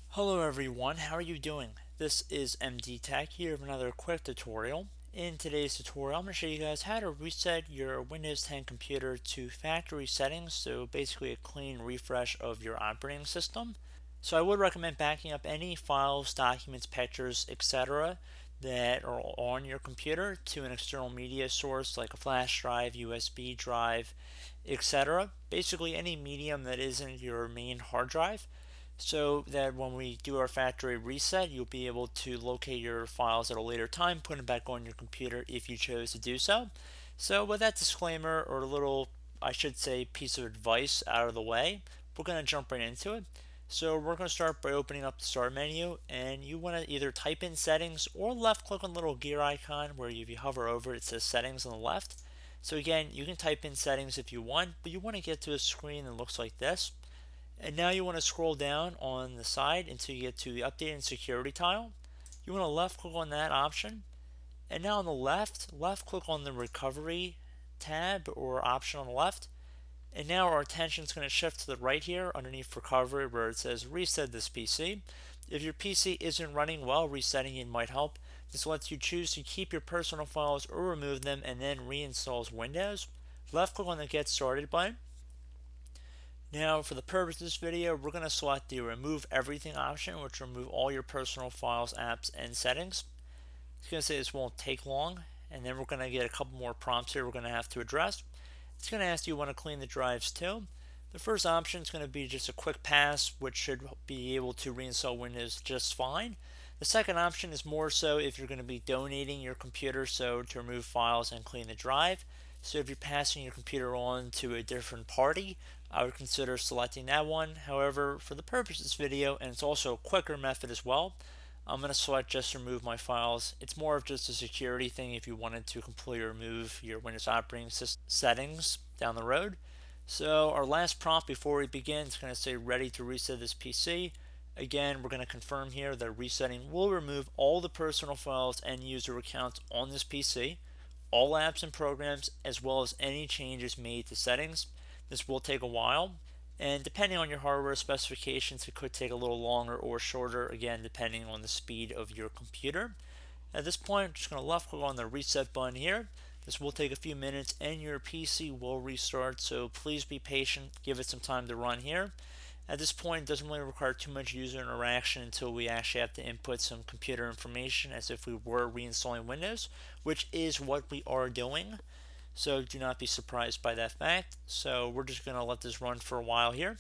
Hello everyone, how are you doing? This is MD Tech here with another quick tutorial. In today's tutorial, I'm going to show you guys how to reset your Windows 10 computer to factory settings, so basically a clean refresh of your operating system. So I would recommend backing up any files, documents, pictures, etc. that are on your computer to an external media source like a flash drive, USB drive, etc. Basically any medium that isn't your main hard drive, so that when we do our factory reset, you'll be able to locate your files at a later time, put them back on your computer if you chose to do so. So with that disclaimer, or a little, I should say, piece of advice out of the way, we're going to jump right into it. So we're going to start by opening up the start menu, and you want to either type in settings or left click on the little gear icon where if you hover over it says settings on the left. So again, you can type in settings if you want, but you want to get to a screen that looks like this. And now you want to scroll down on the side until you get to the update and security tile. You want to left click on that option. And now on the left click on the recovery tab or option on the left. And now our attention is going to shift to the right here underneath recovery where it says reset this PC. If your PC isn't running well, resetting it might help. This lets you choose to keep your personal files or remove them and then reinstalls Windows. Left click on the get started button. Now, for the purpose of this video, we're going to select the remove everything option, which will remove all your personal files, apps, and settings. It's going to say this won't take long, and then we're going to get a couple more prompts here we're going to have to address. It's going to ask you want to clean the drives too. The first option is going to be just a quick pass, which should be able to reinstall Windows just fine. The second option is more so if you're going to be donating your computer, so to remove files and clean the drive. So if you're passing your computer on to a different party, I would consider selecting that one. However, for the purpose of this video, and it's also a quicker method as well, I'm going to select just remove my files. It's more of just a security thing if you wanted to completely remove your Windows operating system settings down the road. So our last prompt before we begin is going to say ready to reset this PC. Again, we're going to confirm here that resetting will remove all the personal files and user accounts on this PC, all apps and programs, as well as any changes made to settings. This will take a while, and depending on your hardware specifications, it could take a little longer or shorter, again, depending on the speed of your computer. At this point, I'm just going to left click on the reset button here. This will take a few minutes and your PC will restart, so please be patient, give it some time to run here. At this point, it doesn't really require too much user interaction until we actually have to input some computer information as if we were reinstalling Windows, which is what we are doing. So do not be surprised by that fact. So we're just going to let this run for a while here.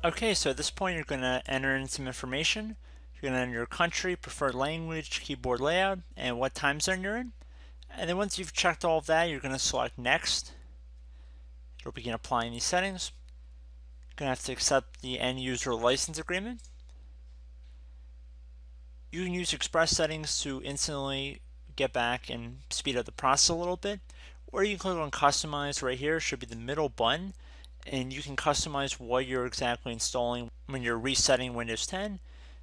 Okay, so at this point you're going to enter in some information. You're going to enter your country, preferred language, keyboard layout, and what time zone you're in. And then once you've checked all of that, you're going to select next. It'll begin applying these settings. You're going to have to accept the end user license agreement. You can use express settings to instantly get back and speed up the process a little bit, or you can click on customize right here. It should be the middle button, and you can customize what you're exactly installing when you're resetting Windows 10.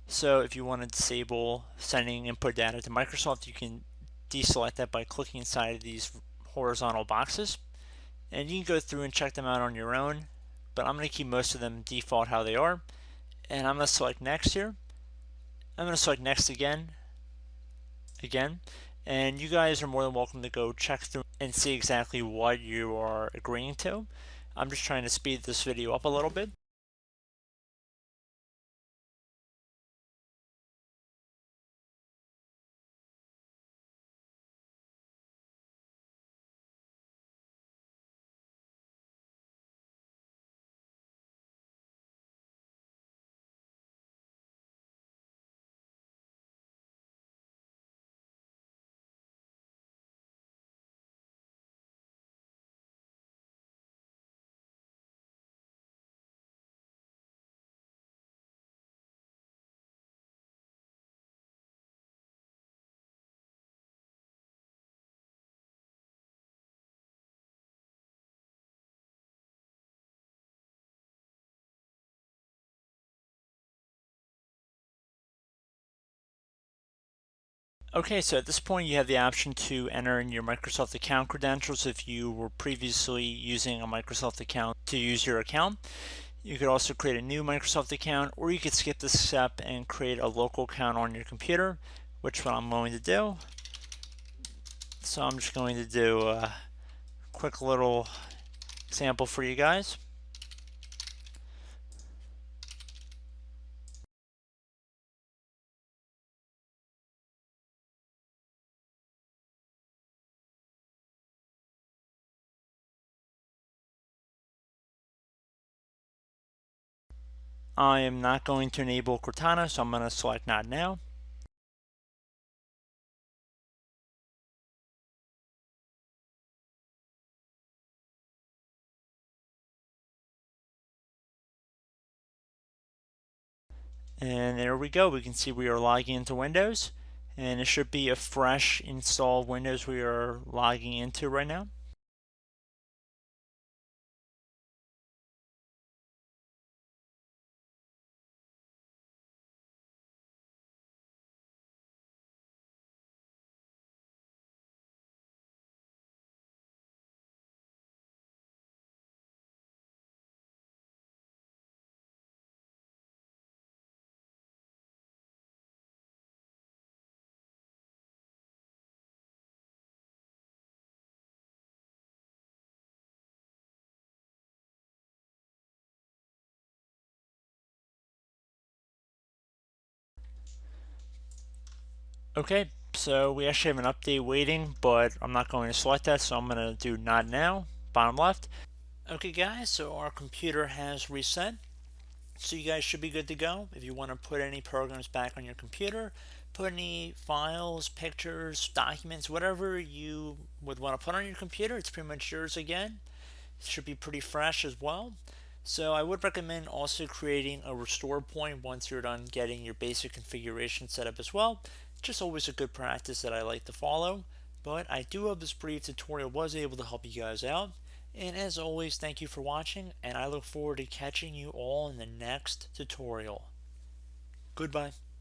So if you want to disable sending input data to Microsoft, you can deselect that by clicking inside of these horizontal boxes, and you can go through and check them out on your own, but I'm going to keep most of them default how they are, and I'm going to select next here. I'm going to select next again, and you guys are more than welcome to go check through and see exactly what you are agreeing to. I'm just trying to speed this video up a little bit. Okay, so at this point you have the option to enter in your Microsoft account credentials if you were previously using a Microsoft account to use your account. You could also create a new Microsoft account, or you could skip this step and create a local account on your computer, which what I'm going to do. So I'm just going to do a quick little example for you guys. I am not going to enable Cortana, so I'm going to select not now. And there we go. We can see we are logging into Windows, and it should be a fresh install of Windows we are logging into right now. Okay, so we actually have an update waiting, but I'm not going to select that, so I'm going to do not now, bottom left. Okay guys, so our computer has reset, so you guys should be good to go. If you want to put any programs back on your computer, put any files, pictures, documents, whatever you would want to put on your computer, it's pretty much yours again. It should be pretty fresh as well. So I would recommend also creating a restore point once you're done getting your basic configuration set up as well. Just always a good practice that I like to follow. But I do hope this brief tutorial was able to help you guys out. And as always, thank you for watching, and I look forward to catching you all in the next tutorial. Goodbye.